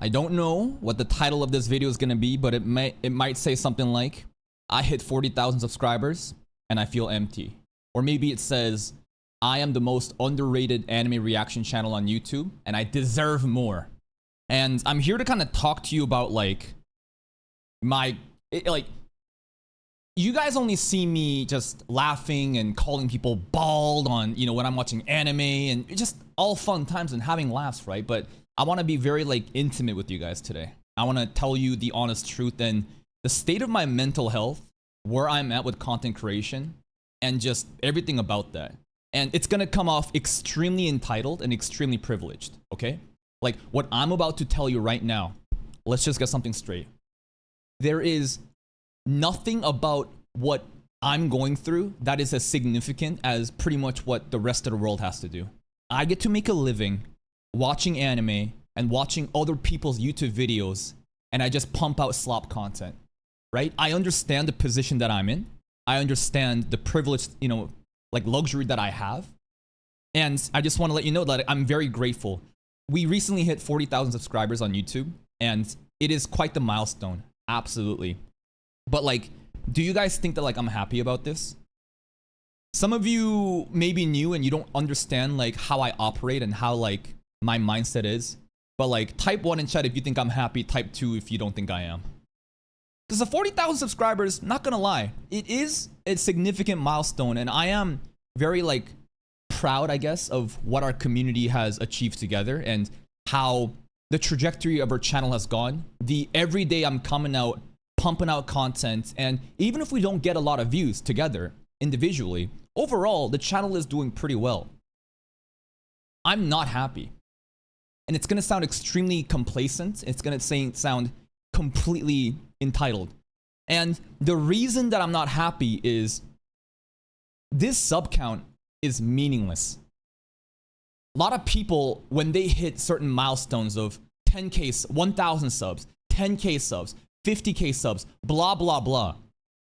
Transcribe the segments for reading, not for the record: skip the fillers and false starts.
I don't know what the title of this video is gonna be, but it might say something like, I hit 40,000 subscribers and I feel empty. Or maybe it says, I am the most underrated anime reaction channel on YouTube and I deserve more. And I'm here to kind of talk to you about like you guys only see me just laughing and calling people bald on, you know, when I'm watching anime, and just all fun times and having laughs, right? But I want to be very like intimate with you guys today. I want to tell you the honest truth and the state of my mental health, where I'm at with content creation, and just everything about that. And it's gonna come off extremely entitled and extremely privileged, okay? Like what I'm about to tell you right now, let's just get something straight. There is nothing about what I'm going through that is as significant as pretty much what the rest of the world has to do. I get to make a living watching anime and watching other people's YouTube videos, and I just pump out slop content, right? I understand the position that I'm in. I understand the privilege, you know, like luxury that I have. And I just want to let you know that I'm very grateful. We recently hit 40,000 subscribers on YouTube, and it is quite the milestone. Absolutely. But like, do you guys think that like I'm happy about this? Some of you may be new and you don't understand like how I operate and how like my mindset is. But like, type 1 in chat if you think I'm happy, type 2 if you don't think I am. Because the 40,000 subscribers, not gonna lie, it is a significant milestone, and I am very like proud, I guess, of what our community has achieved together and how the trajectory of our channel has gone. Every day I'm coming out, pumping out content, and even if we don't get a lot of views together individually, overall the channel is doing pretty well. I'm not happy, and it's gonna sound extremely complacent. It's gonna sound completely entitled, and the reason that I'm not happy is this sub count is meaningless. A lot of people, when they hit certain milestones of 10k, 1,000 subs, 10k subs, 50k subs, blah blah blah,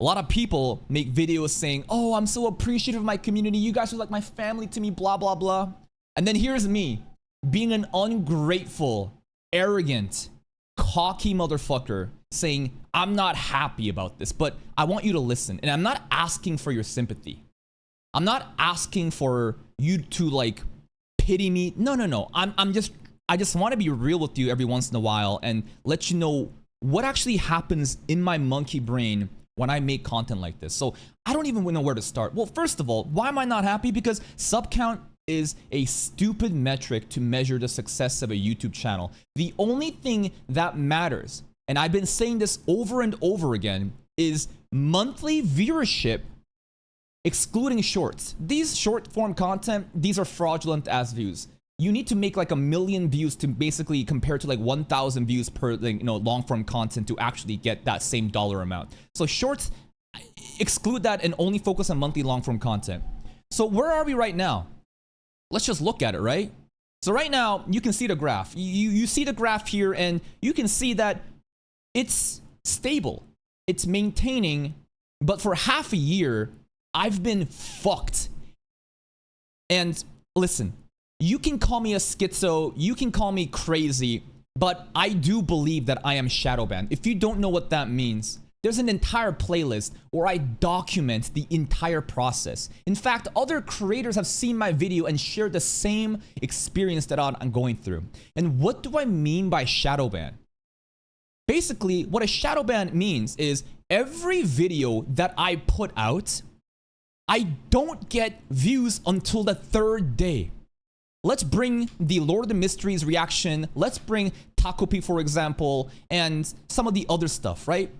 a lot of people make videos saying, oh, I'm so appreciative of my community, you guys are like my family to me, blah blah blah. And then here's me being an ungrateful, arrogant, cocky motherfucker saying, I'm not happy about this, but I want you to listen. And I'm not asking for your sympathy. I'm not asking for you to like pity me. No. I just want to be real with you every once in a while and let you know what actually happens in my monkey brain when I make content like this. So I don't even know where to start. Well, first of all, why am I not happy? Because sub count is a stupid metric to measure the success of a YouTube channel. The only thing that matters, and I've been saying this over and over again, is monthly viewership, excluding shorts. These short form content, these are fraudulent ass views. You need to make like 1 million views to basically compare to like 1,000 views per, like, you know, long form content to actually get that same dollar amount. So shorts, exclude that and only focus on monthly long form content. So where are we right now? Let's just look at it, right? So right now, you can see the graph. You see the graph here, and you can see that it's stable. It's maintaining, but for half a year, I've been fucked. And listen, you can call me a schizo, you can call me crazy, but I do believe that I am shadow banned. If you don't know what that means, there's an entire playlist where I document the entire process. In fact, other creators have seen my video and shared the same experience that I'm going through. And what do I mean by shadow ban? Basically, what a shadow ban means is every video that I put out, I don't get views until the 3rd day. Let's bring the Lord of the Mysteries reaction. Let's bring cawcawTV, for example, and some of the other stuff, right?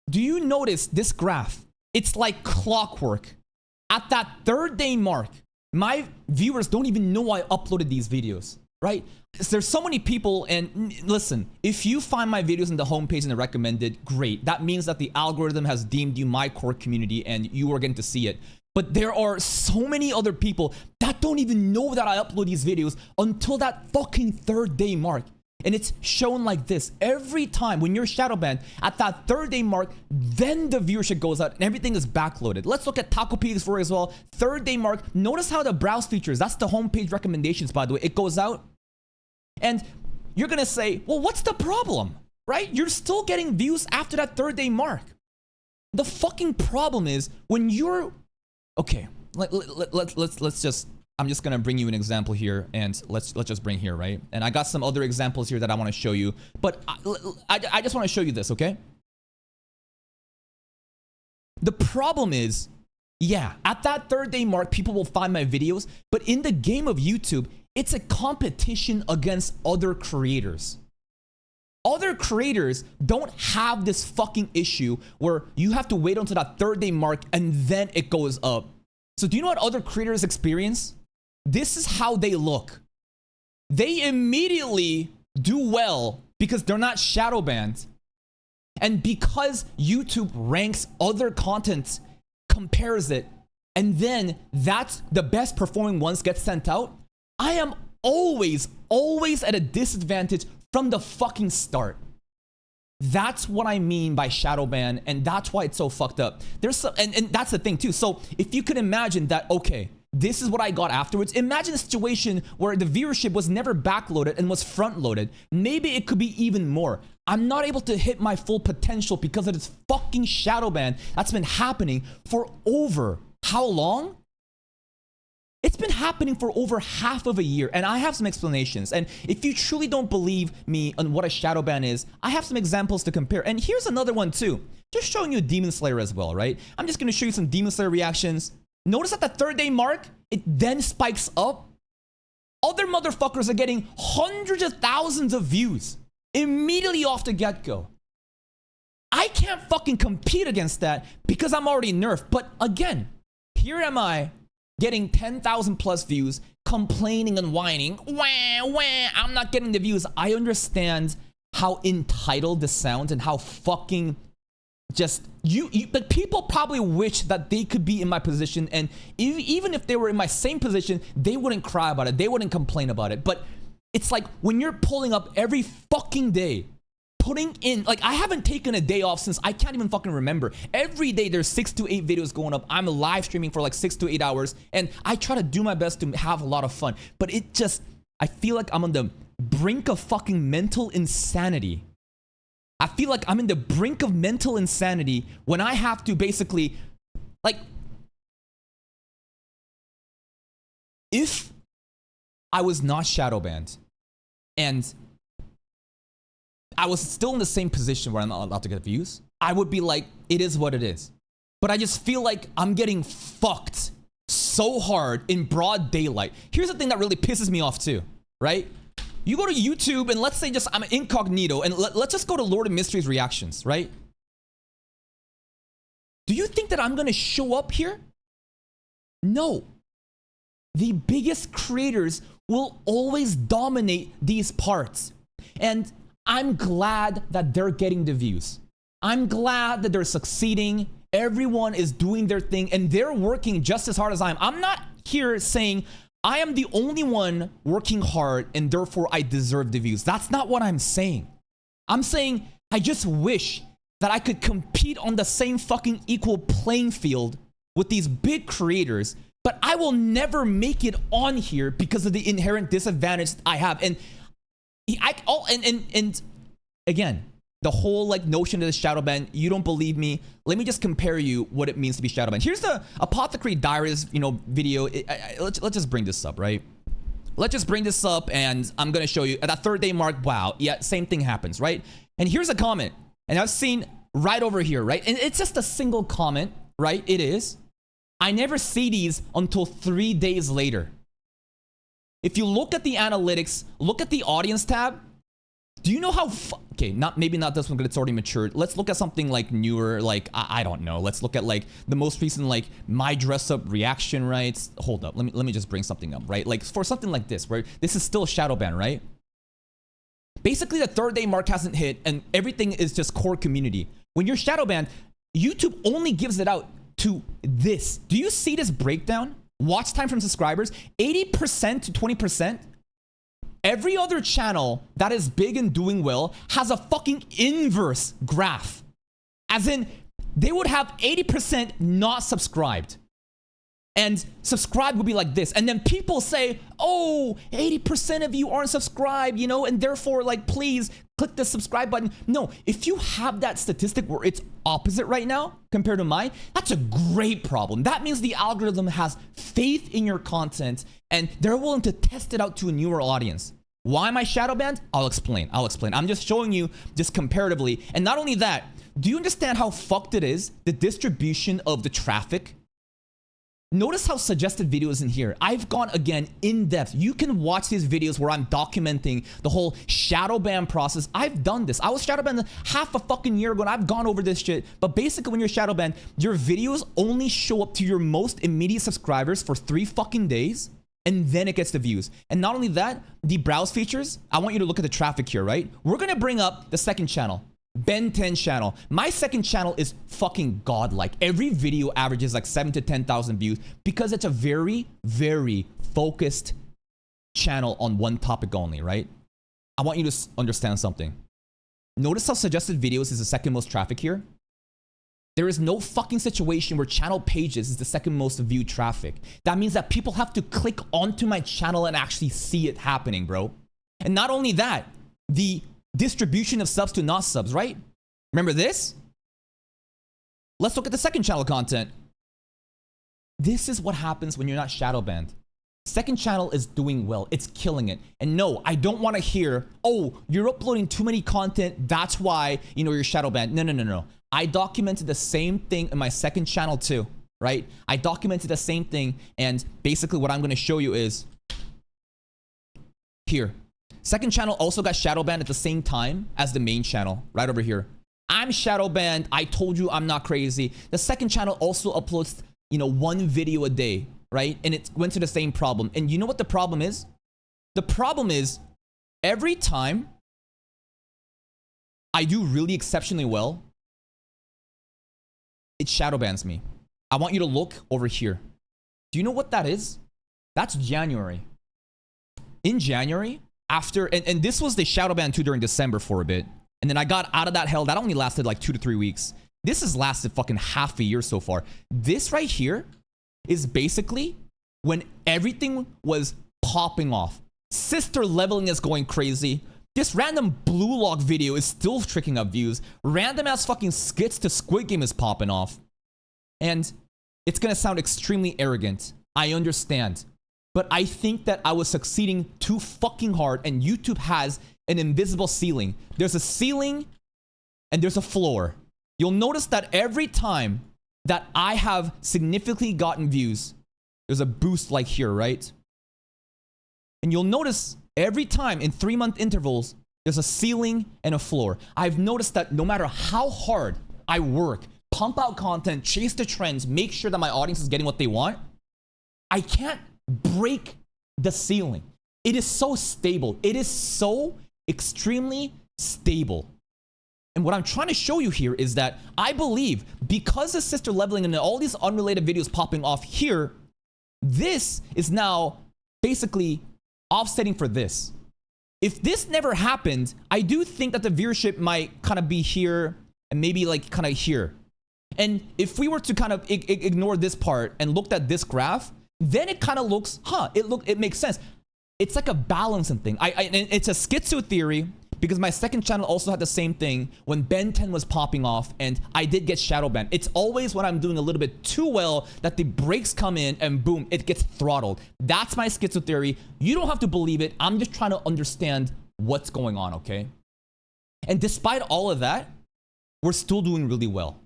Do you notice this graph? It's like clockwork. At that 3rd day mark, my viewers don't even know I uploaded these videos, right? There's so many people, and listen, if you find my videos in the homepage and the recommended, great. That means that the algorithm has deemed you my core community and you are getting to see it. But there are so many other people that don't even know that I upload these videos until that fucking 3rd day mark. And it's shown like this every time when you're shadow banned at that 3rd day mark, then the viewership goes out and everything is backloaded. Let's look at cawcawTV for as well. 3rd day mark, notice how the browse features, that's the homepage recommendations, by the way, it goes out. And you're gonna say, well, what's the problem, right? You're still getting views after that 3rd day mark. The fucking problem is when you're, okay, let's just, I'm just gonna bring you an example here, and let's just bring here, right? And I got some other examples here that I want to show you, but I just want to show you this, okay? The problem is, yeah, at that 3rd day mark, people will find my videos, but in the game of YouTube, it's a competition against other creators. Other creators don't have this fucking issue where you have to wait until that 3rd day mark and then it goes up. So do you know what other creators experience? This is how they look. They immediately do well because they're not shadow banned. And because YouTube ranks other content, compares it, and then that's the best performing ones get sent out, I am always at a disadvantage from the fucking start. That's what I mean by shadow ban, and that's why it's so fucked up. There's some, and that's the thing too. So if you could imagine that, okay, this is what I got afterwards. Imagine a situation where the viewership was never backloaded and was front loaded. Maybe it could be even more. I'm not able to hit my full potential because of this fucking shadow ban that's been happening for over how long? It's been happening for over half of a year, and I have some explanations. And if you truly don't believe me on what a shadow ban is, I have some examples to compare. And here's another one too. Just showing you Demon Slayer as well, right? I'm just gonna show you some Demon Slayer reactions. Notice at the 3rd day mark, it then spikes up. Other motherfuckers are getting hundreds of thousands of views immediately off the get-go. I can't fucking compete against that because I'm already nerfed. But again, here am I getting 10,000 plus views, complaining and whining. Wah, wah, I'm not getting the views. I understand how entitled this sounds and how fucking just but people probably wish that they could be in my position, and even if they were in my same position, they wouldn't cry about it, they wouldn't complain about it. But it's like when you're pulling up every fucking day, putting in, like, I haven't taken a day off since I can't even fucking remember. Every day there's 6 to 8 videos going up. I'm live streaming for like 6 to 8 hours, and I try to do my best to have a lot of fun, but it just, I feel like I'm on the brink of fucking mental insanity. I feel like I'm in the brink of mental insanity when I have to basically, like, if I was not shadow banned and I was still in the same position where I'm not allowed to get views, I would be like, it is what it is. But I just feel like I'm getting fucked so hard in broad daylight. Here's the thing that really pisses me off too, right? You go to YouTube and let's say just I'm incognito and let's just go to Lord of Mysteries reactions, right? Do you think that I'm gonna show up here? No. The biggest creators will always dominate these parts. And I'm glad that they're getting the views. I'm glad that they're succeeding. Everyone is doing their thing and they're working just as hard as I am. I'm not here saying I am the only one working hard and therefore I deserve the views. That's not what I'm saying. I'm saying I just wish that I could compete on the same fucking equal playing field with these big creators, but I will never make it on here because of the inherent disadvantage I have. And again, the whole like notion of the shadow ban, you don't believe me. Let me just compare you what it means to be shadow banned. Here's the Apothecary Diaries, video. Let's just bring this up, right? Let's just bring this up and I'm gonna show you at that 3rd day mark. Wow, yeah, same thing happens, right? And here's a comment, and I've seen right over here, right? And it's just a single comment, right? It is. I never see these until 3 days later. If you look at the analytics, look at the audience tab. Do you know how, okay, maybe not this one because it's already matured. Let's look at something like newer, like, I don't know. Let's look at like the most recent, like my dress up reaction, right? Hold up, let me just bring something up, right? Like for something like this, right? This is still shadow ban, right? Basically the 3rd day mark hasn't hit and everything is just core community. When you're shadow banned, YouTube only gives it out to this. Do you see this breakdown? Watch time from subscribers, 80% to 20%. Every other channel that is big and doing well has a fucking inverse graph. As in, they would have 80% not subscribed. And subscribe would be like this. And then people say, oh, 80% of you aren't subscribed, you know, and therefore, like, please click the subscribe button. No, if you have that statistic where it's opposite right now compared to mine, that's a great problem. That means the algorithm has faith in your content and they're willing to test it out to a newer audience. Why am I shadow banned? I'll explain. I'm just showing you just comparatively. And not only that, do you understand how fucked it is, the distribution of the traffic? Notice how suggested videos in here. I've gone again in depth. You can watch these videos where I'm documenting the whole shadow ban process. I've done this. I was shadow banned half a fucking year ago and I've gone over this shit. But basically when you're shadow banned, your videos only show up to your most immediate subscribers for 3 fucking days. And then it gets the views. And not only that, the browse features, I want you to look at the traffic here, right? We're gonna bring up the second channel. Ben 10 channel. My second channel is fucking godlike. Every video averages like 7 to 10,000 views because it's a very, very focused channel on one topic only, right? I want you to understand something. Notice how suggested videos is the second most traffic here? There is no fucking situation where channel pages is the second most viewed traffic. That means that people have to click onto my channel and actually see it happening, bro. And not only that, the distribution of subs to not subs, right? Remember this? Let's look at the second channel content. This is what happens when you're not shadow banned. Second channel is doing well. It's killing it. And no, I don't want to hear, oh, you're uploading too many content. That's why, you know, you're shadow banned. No. I documented the same thing in my second channel too, right? I documented the same thing. And basically what I'm going to show you is here. Second channel also got shadow banned at the same time as the main channel, right over here. I'm shadow banned. I told you I'm not crazy. The second channel also uploads, you know, 1 video a day, right? And it went to the same problem. And you know what the problem is? The problem is every time I do really exceptionally well, it shadow bans me. I want you to look over here. Do you know what that is? That's January. In January, after, and this was the shadow ban too during December for a bit. And then I got out of that hell. That only lasted like 2 to 3 weeks. This has lasted fucking half a year so far. This right here is basically when everything was popping off. Sister leveling is going crazy. This random blue lock video is still tricking up views. Random ass fucking skits to Squid Game is popping off. And it's gonna sound extremely arrogant. I understand. But I think that I was succeeding too fucking hard and YouTube has an invisible ceiling. There's a ceiling and there's a floor. You'll notice that every time that I have significantly gotten views, there's a boost like here, right? And you'll notice every time in 3-month intervals, there's a ceiling and a floor. I've noticed that no matter how hard I work, pump out content, chase the trends, make sure that my audience is getting what they want, I can't break the ceiling. It is so stable. It is so extremely stable. And what I'm trying to show you here is that I believe because of sister leveling and all these unrelated videos popping off here, this is now basically offsetting for this. If this never happened, I do think that the viewership might kind of be here and maybe like kind of here. And if we were to kind of ignore this part and looked at this graph, then it kind of looks, it makes sense. It's like a balancing thing. And it's a schizo theory because my second channel also had the same thing when Ben 10 was popping off and I did get shadow banned. It's always when I'm doing a little bit too well that the breaks come in and boom, it gets throttled. That's my schizo theory. You don't have to believe it. I'm just trying to understand what's going on, okay? And despite all of that, we're still doing really well.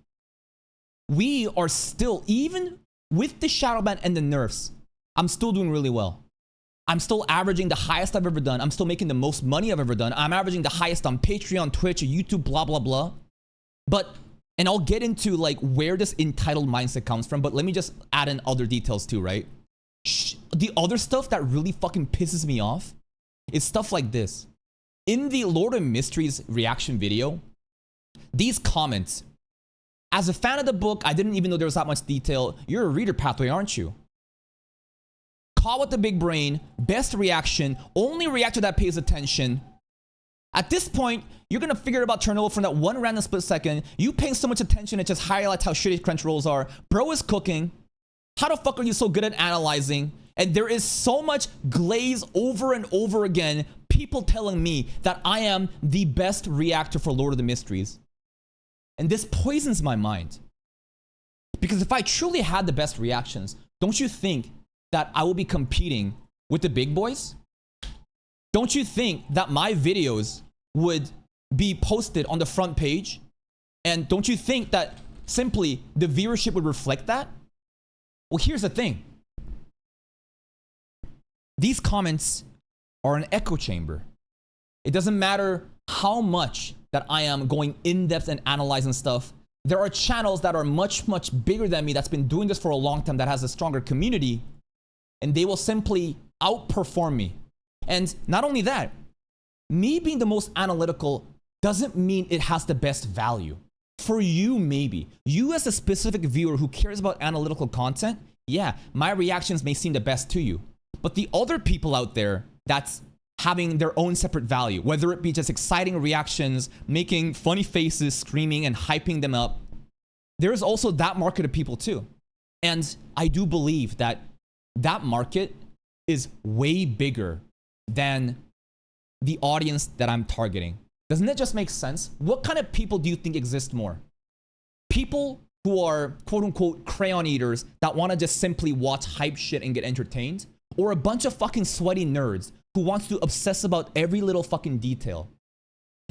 We are still, even with the shadow ban and the nerfs, I'm still doing really well. I'm still averaging the highest I've ever done. I'm still making the most money I've ever done. I'm averaging the highest on Patreon, Twitch, YouTube, blah, blah, blah. But, and I'll get into like where this entitled mindset comes from, but let me just add in other details too, right? The other stuff that really fucking pisses me off is stuff like this. In the Lord of Mysteries reaction video, these comments, as a fan of the book, I didn't even know there was that much detail. You're a reader pathway, aren't you? Call with the big brain, best reaction, only reactor that pays attention. At this point, you're gonna figure about Chernobyl from that one random split second. You paying so much attention, it just highlights how shitty Crunch rolls are. Bro is cooking. How the fuck are you so good at analyzing? And there is so much glaze over and over again, people telling me that I am the best reactor for Lord of the Mysteries. And this poisons my mind. Because if I truly had the best reactions, don't you think that I will be competing with the big boys? Don't you think that my videos would be posted on the front page? And don't you think that simply the viewership would reflect that? Well, here's the thing. These comments are an echo chamber. It doesn't matter how much that I am going in depth and analyzing stuff. There are channels that are much, much bigger than me that's been doing this for a long time, that has a stronger community, and they will simply outperform me. And not only that, me being the most analytical doesn't mean it has the best value. For you, maybe. You as a specific viewer who cares about analytical content, yeah, my reactions may seem the best to you. But the other people out there that's having their own separate value, whether it be just exciting reactions, making funny faces, screaming and hyping them up, there's also that market of people too. And I do believe that that market is way bigger than the audience that I'm targeting. Doesn't it just make sense? What kind of people do you think exist more? People who are quote unquote crayon eaters that want to just simply watch hype shit and get entertained? Or a bunch of fucking sweaty nerds who wants to obsess about every little fucking detail?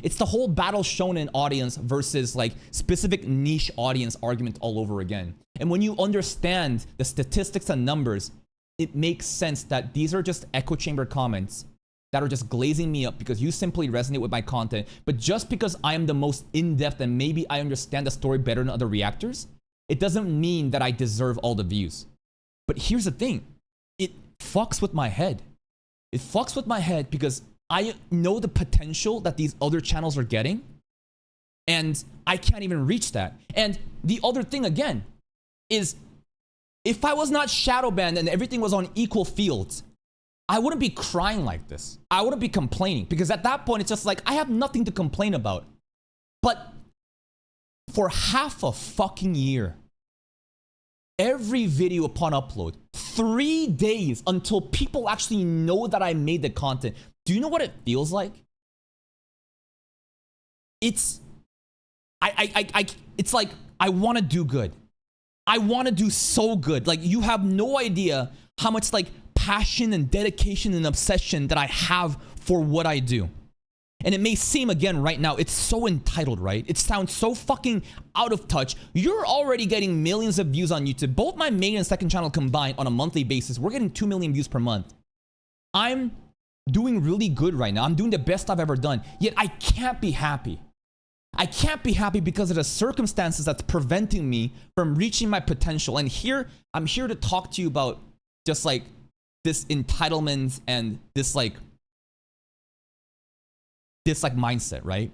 It's the whole battle shonen audience versus like specific niche audience argument all over again. And when you understand the statistics and numbers, it makes sense that these are just echo chamber comments that are just glazing me up because you simply resonate with my content. But just because I am the most in-depth and maybe I understand the story better than other reactors, it doesn't mean that I deserve all the views. But here's the thing. It fucks with my head. It fucks with my head because I know the potential that these other channels are getting, and I can't even reach that. And the other thing again is, if I was not shadow banned and everything was on equal fields, I wouldn't be crying like this. I wouldn't be complaining, because at that point it's just like I have nothing to complain about. But for half a fucking year, every video upon upload, 3 days until people actually know that I made the content. Do you know what it feels like? It's it's like I want to do good. I want to do so good. Like, you have no idea how much like passion and dedication and obsession that I have for what I do. And it may seem again right now, it's so entitled, right? It sounds so fucking out of touch. You're already getting millions of views on YouTube. Both my main and second channel combined on a monthly basis, we're getting 2 million views per month. I'm doing really good right now. I'm doing the best I've ever done. Yet I can't be happy. I can't be happy because of the circumstances that's preventing me from reaching my potential. And here, I'm here to talk to you about just like this entitlement and this mindset, right?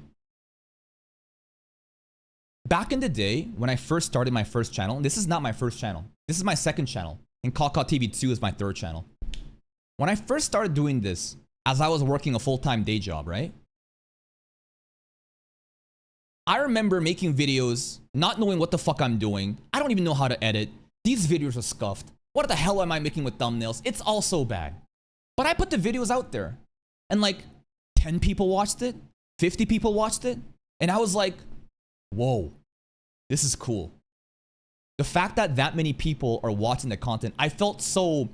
Back in the day, when I first started my first channel, and this is not my first channel, this is my second channel, and cawcawTV 2 is my third channel. When I first started doing this, as I was working a full-time day job, right? I remember making videos, not knowing what the fuck I'm doing. I don't even know how to edit. These videos are scuffed. What the hell am I making with thumbnails? It's all so bad. But I put the videos out there, and like 10 people watched it, 50 people watched it, and I was like, whoa, this is cool. The fact that that many people are watching the content, I felt so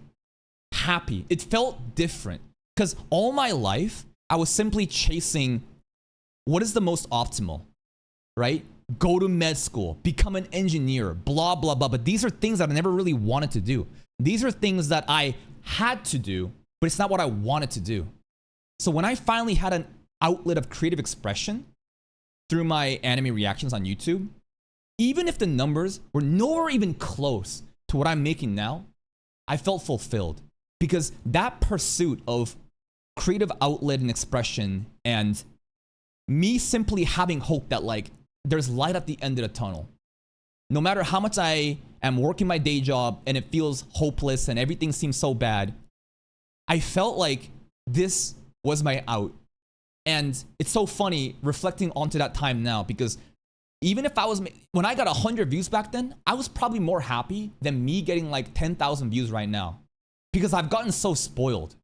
happy. It felt different, because all my life, I was simply chasing what is the most optimal, right? Go to med school, become an engineer, blah, blah, blah. But these are things that I never really wanted to do. These are things that I had to do, but it's not what I wanted to do. So when I finally had an outlet of creative expression through my anime reactions on YouTube, even if the numbers were nowhere even close to what I'm making now, I felt fulfilled, because that pursuit of creative outlet and expression and me simply having hope that like there's light at the end of the tunnel. No matter how much I am working my day job and it feels hopeless and everything seems so bad, I felt like this was my out. And it's so funny reflecting onto that time now, because Even if I was, when I got 100 views back then, I was probably more happy than me getting like 10,000 views right now. Because I've gotten so spoiled.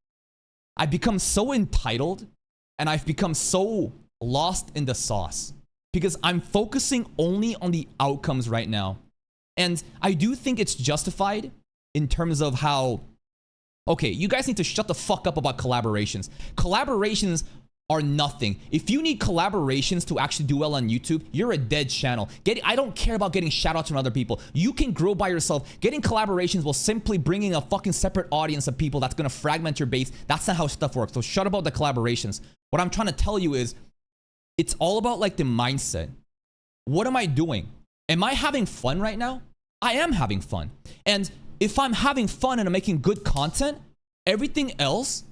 I've become so entitled and I've become so lost in the sauce. Because I'm focusing only on the outcomes right now. And I do think it's justified in terms of how, okay, you guys need to shut the fuck up about collaborations. Collaborations are nothing. If you need collaborations to actually do well on YouTube, you're a dead channel. I don't care about getting shoutouts from other people. You can grow by yourself. Getting collaborations will simply bring in a fucking separate audience of people that's gonna fragment your base. That's not how stuff works. So shut about the collaborations. What I'm trying to tell you is, it's all about like the mindset. What am I doing? Am I having fun right now? I am having fun. And if I'm having fun and I'm making good content, everything else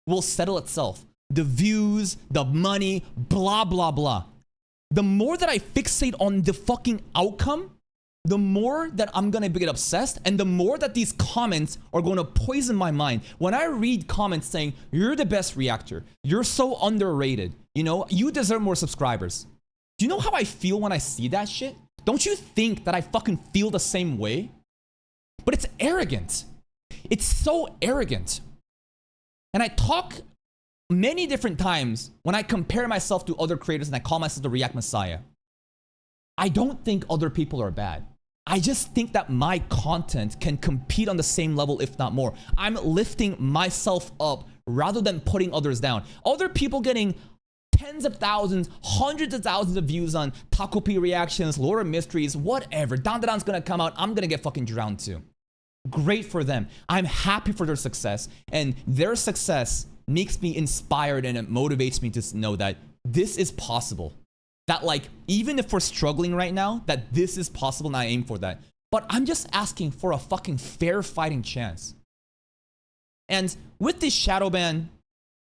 will settle itself. The views, the money, blah, blah, blah. The more that I fixate on the fucking outcome, the more that I'm gonna get obsessed and the more that these comments are gonna poison my mind. When I read comments saying, you're the best reactor, you're so underrated, you know, you deserve more subscribers. Do you know how I feel when I see that shit? Don't you think that I fucking feel the same way? But it's arrogant. It's so arrogant. And I talk many different times when I compare myself to other creators and I call myself the React Messiah. I don't think other people are bad. I just think that my content can compete on the same level, if not more. I'm lifting myself up rather than putting others down. Other people getting tens of thousands, hundreds of thousands of views on Taco P reactions, Lore of Mysteries, whatever. Dan's gonna come out, I'm gonna get fucking drowned too. Great for them. I'm happy for their success, and their success makes me inspired and it motivates me to know that this is possible. That like, even if we're struggling right now, that this is possible and I aim for that. But I'm just asking for a fucking fair fighting chance. And with this shadow ban,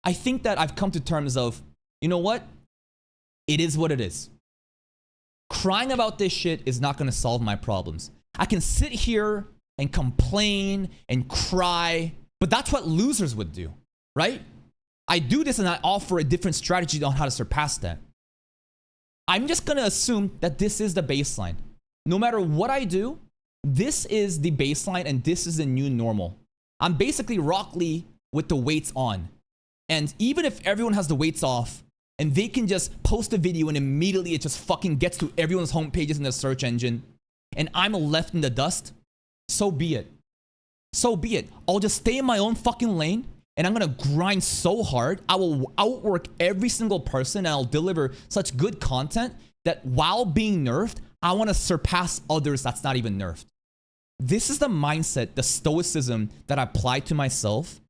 I think that I've come to terms of, you know what? It is what it is. Crying about this shit is not gonna solve my problems. I can sit here and complain and cry, but that's what losers would do, right? I do this and I offer a different strategy on how to surpass that. I'm just gonna assume that this is the baseline. No matter what I do, this is the baseline and this is the new normal. I'm basically Rock Lee with the weights on. And even if everyone has the weights off and they can just post a video and immediately it just fucking gets to everyone's homepages in the search engine and I'm left in the dust, so be it. So be it. I'll just stay in my own fucking lane and I'm gonna grind so hard. I will outwork every single person and I'll deliver such good content that while being nerfed, I wanna surpass others that's not even nerfed. This is the mindset, the stoicism that I apply to myself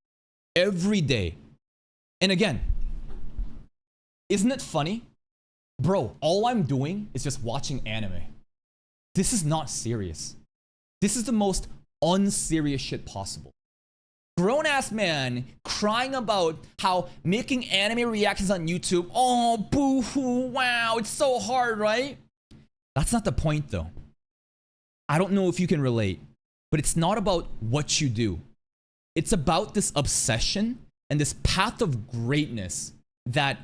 every day. And again, isn't it funny? Bro, all I'm doing is just watching anime. This is not serious. This is the most unserious shit possible. Grown-ass man crying about how making anime reactions on YouTube, oh, boo-hoo, wow, it's so hard, right? That's not the point, though. I don't know if you can relate, but it's not about what you do. It's about this obsession and this path of greatness that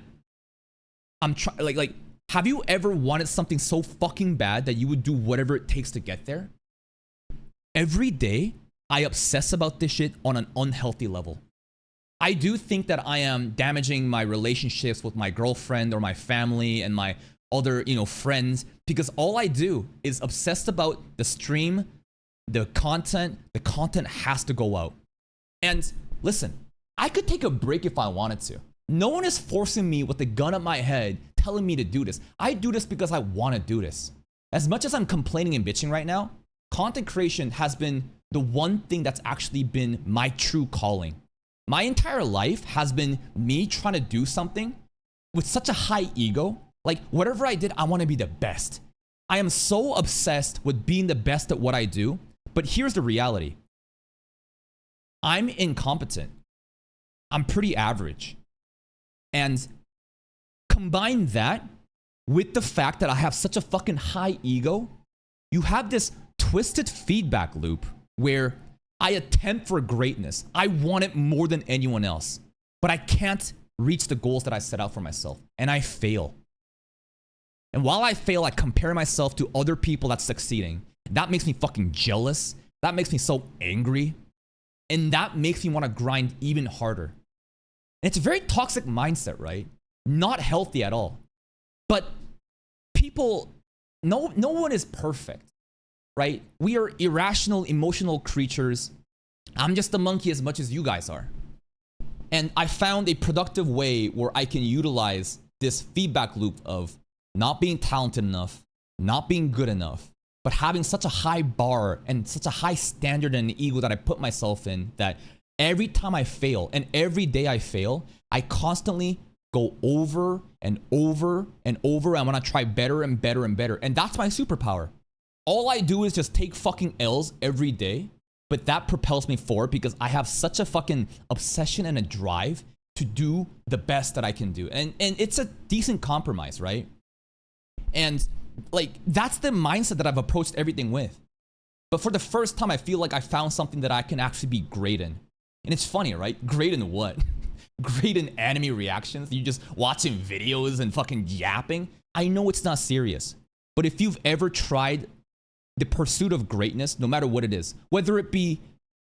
I'm trying, like, have you ever wanted something so fucking bad that you would do whatever it takes to get there? Every day, I obsess about this shit on an unhealthy level. I do think that I am damaging my relationships with my girlfriend or my family and my other, friends, because all I do is obsessed about the stream, the content has to go out. And listen, I could take a break if I wanted to. No one is forcing me with a gun at my head telling me to do this. I do this because I want to do this. As much as I'm complaining and bitching right now, content creation has been the one thing that's actually been my true calling. My entire life has been me trying to do something with such a high ego. Like, whatever I did, I want to be the best. I am so obsessed with being the best at what I do. But here's the reality. I'm incompetent. I'm pretty average. And combine that with the fact that I have such a fucking high ego, you have this twisted feedback loop where I attempt for greatness. I want it more than anyone else, but I can't reach the goals that I set out for myself, and I fail. And while I fail, I compare myself to other people that's succeeding. That makes me fucking jealous. That makes me so angry. And that makes me want to grind even harder. And it's a very toxic mindset, right? Not healthy at all. But people, no one is perfect, right? We are irrational, emotional creatures. I'm just a monkey as much as you guys are. And I found a productive way where I can utilize this feedback loop of not being talented enough, not being good enough, but having such a high bar and such a high standard and ego that I put myself in, that every time I fail and every day I fail, I constantly go over and over and over. I want to try better and better and better. And that's my superpower. All I do is just take fucking L's every day, but that propels me forward because I have such a fucking obsession and a drive to do the best that I can do. And it's a decent compromise, right? And like, that's the mindset that I've approached everything with. But for the first time, I feel like I found something that I can actually be great in. And it's funny, right? Great in what? Great in anime reactions? You just watching videos and fucking yapping? I know it's not serious. But if you've ever tried the pursuit of greatness, no matter what it is, whether it be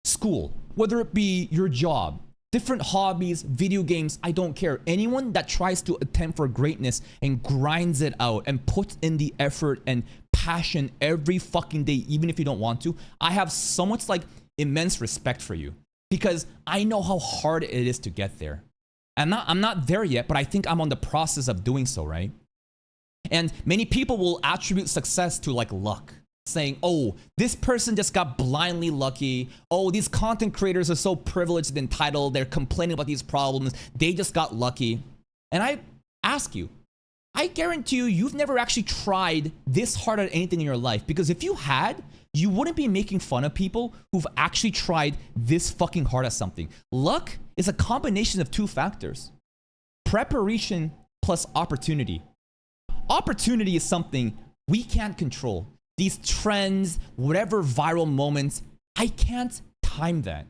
school, whether it be your job, different hobbies, video games, I don't care. Anyone that tries to attempt for greatness and grinds it out and puts in the effort and passion every fucking day, even if you don't want to, I have so much like immense respect for you because I know how hard it is to get there. I'm not there yet, but I think I'm on the process of doing so, right? And many people will attribute success to like luck, saying, oh, this person just got blindly lucky. Oh, these content creators are so privileged and entitled. They're complaining about these problems. They just got lucky. And I ask you, I guarantee you, you've never actually tried this hard at anything in your life. Because if you had, you wouldn't be making fun of people who've actually tried this fucking hard at something. Luck is a combination of two factors: preparation plus opportunity. Opportunity is something we can't control. These trends, whatever viral moments, I can't time that.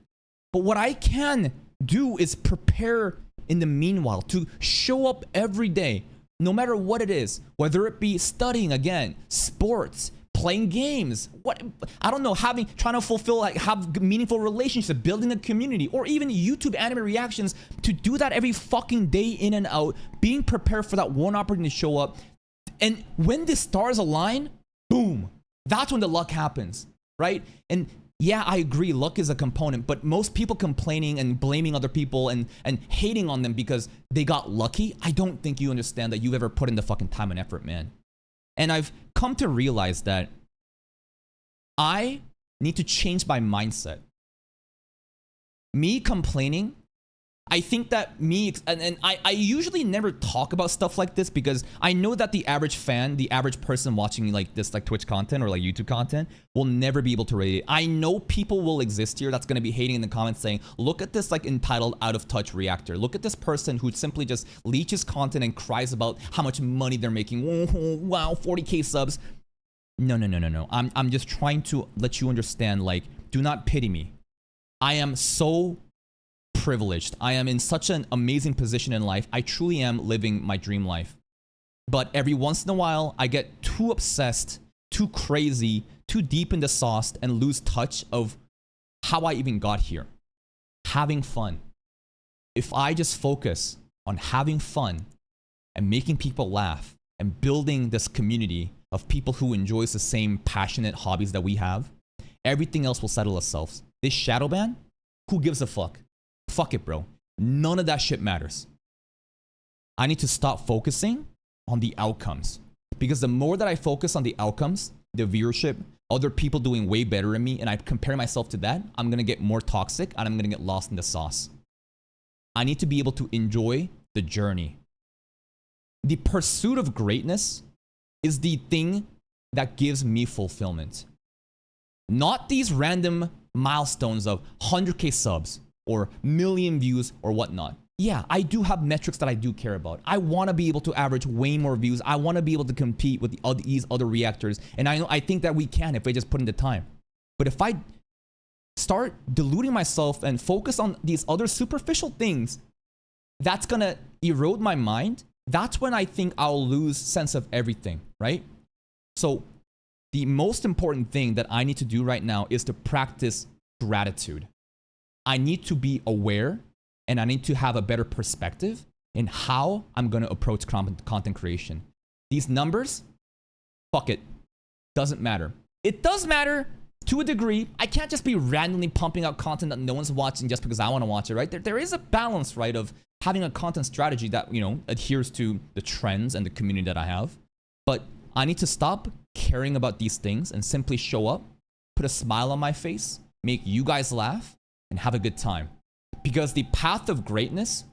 But what I can do is prepare in the meanwhile to show up every day, no matter what it is, whether it be studying again, sports, playing games, what, I don't know, trying to fulfill, like, have meaningful relationships, building a community, or even YouTube anime reactions, to do that every fucking day in and out, being prepared for that one opportunity to show up. And when the stars align, boom, that's when the luck happens, right? And yeah, I agree, luck is a component, but most people complaining and blaming other people and hating on them because they got lucky, I don't think you understand that you've ever put in the fucking time and effort, man. And I've come to realize that I need to change my mindset. Me complaining, I think that I usually never talk about stuff like this because I know that the average fan, the average person watching like this, like Twitch content or like YouTube content, will never be able to rate it. I know people will exist here that's going to be hating in the comments saying, look at this like entitled out of touch reactor. Look at this person who simply just leeches content and cries about how much money they're making. Wow, 40K subs. No. I'm just trying to let you understand, like, do not pity me. I am so privileged. I am in such an amazing position in life. I truly am living my dream life. But every once in a while, I get too obsessed, too crazy, too deep in the sauce and lose touch of how I even got here. Having fun. If I just focus on having fun and making people laugh and building this community of people who enjoys the same passionate hobbies that we have, everything else will settle itself. This shadow ban? Who gives a fuck? Fuck it, bro. None of that shit matters. I need to stop focusing on the outcomes. Because the more that I focus on the outcomes, the viewership, other people doing way better than me, and I compare myself to that, I'm gonna get more toxic and I'm gonna get lost in the sauce. I need to be able to enjoy the journey. The pursuit of greatness is the thing that gives me fulfillment. Not these random milestones of 100K subs or million views or whatnot. Yeah, I do have metrics that I do care about. I want to be able to average way more views. I want to be able to compete with these other reactors. And I think that we can if I just put in the time. But if I start deluding myself and focus on these other superficial things, that's going to erode my mind. that's when I think I'll lose sense of everything, right? So the most important thing that I need to do right now is to practice gratitude. I need to be aware and I need to have a better perspective in how I'm going to approach content creation. These numbers, fuck it, doesn't matter. It does matter to a degree. I can't just be randomly pumping out content that no one's watching just because I want to watch it, right? There is a balance, right, of having a content strategy that, you know, adheres to the trends and the community that I have. But I need to stop caring about these things and simply show up, put a smile on my face, make you guys laugh, and have a good time. Because the path of greatness,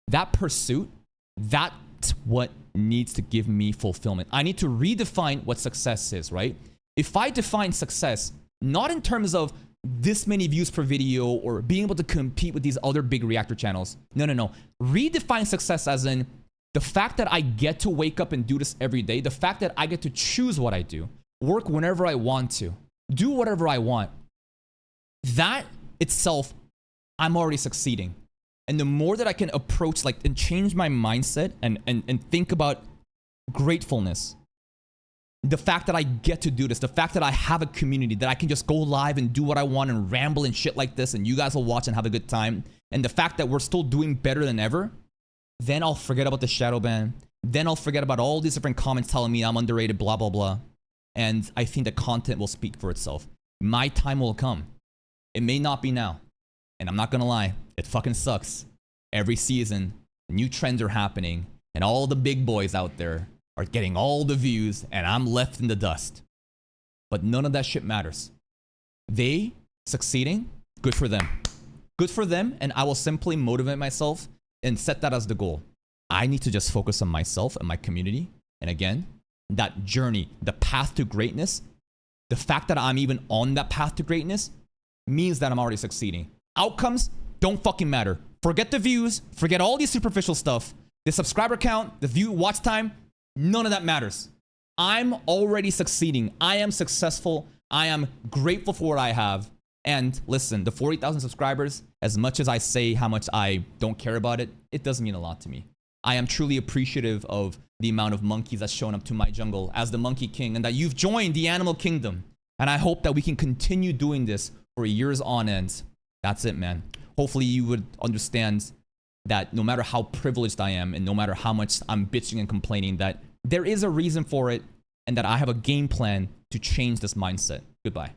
that pursuit, that's what needs to give me fulfillment. I need to redefine what success is, right? If I define success, not in terms of this many views per video or being able to compete with these other big reactor channels. No. Redefine success as in the fact that I get to wake up and do this every day, the fact that I get to choose what I do, work whenever I want to, do whatever I want. That itself, I'm already succeeding. And the more that I can approach like and change my mindset and think about gratefulness, the fact that I get to do this, the fact that I have a community, that I can just go live and do what I want and ramble and shit like this and you guys will watch and have a good time, and the fact that we're still doing better than ever, then I'll forget about the shadow ban. Then I'll forget about all these different comments telling me I'm underrated, blah, blah, blah. And I think the content will speak for itself. My time will come. It may not be now. And I'm not gonna lie, it fucking sucks. Every season, new trends are happening, and all the big boys out there are getting all the views, and I'm left in the dust. But none of that shit matters. They succeeding, good for them. Good for them, and I will simply motivate myself and set that as the goal. I need to just focus on myself and my community. And again, that journey, the path to greatness, the fact that I'm even on that path to greatness means that I'm already succeeding. Outcomes don't fucking matter. Forget the views, forget all these superficial stuff. The subscriber count, the view, watch time, none of that matters. I'm already succeeding. I am successful. I am grateful for what I have. And listen, the 40,000 subscribers, as much as I say how much I don't care about it, it does mean a lot to me. I am truly appreciative of the amount of monkeys that's shown up to my jungle as the Monkey King and that you've joined the animal kingdom. And I hope that we can continue doing this for years on end. That's it, man. Hopefully you would understand that no matter how privileged I am and no matter how much I'm bitching and complaining, that there is a reason for it and that I have a game plan to change this mindset. Goodbye.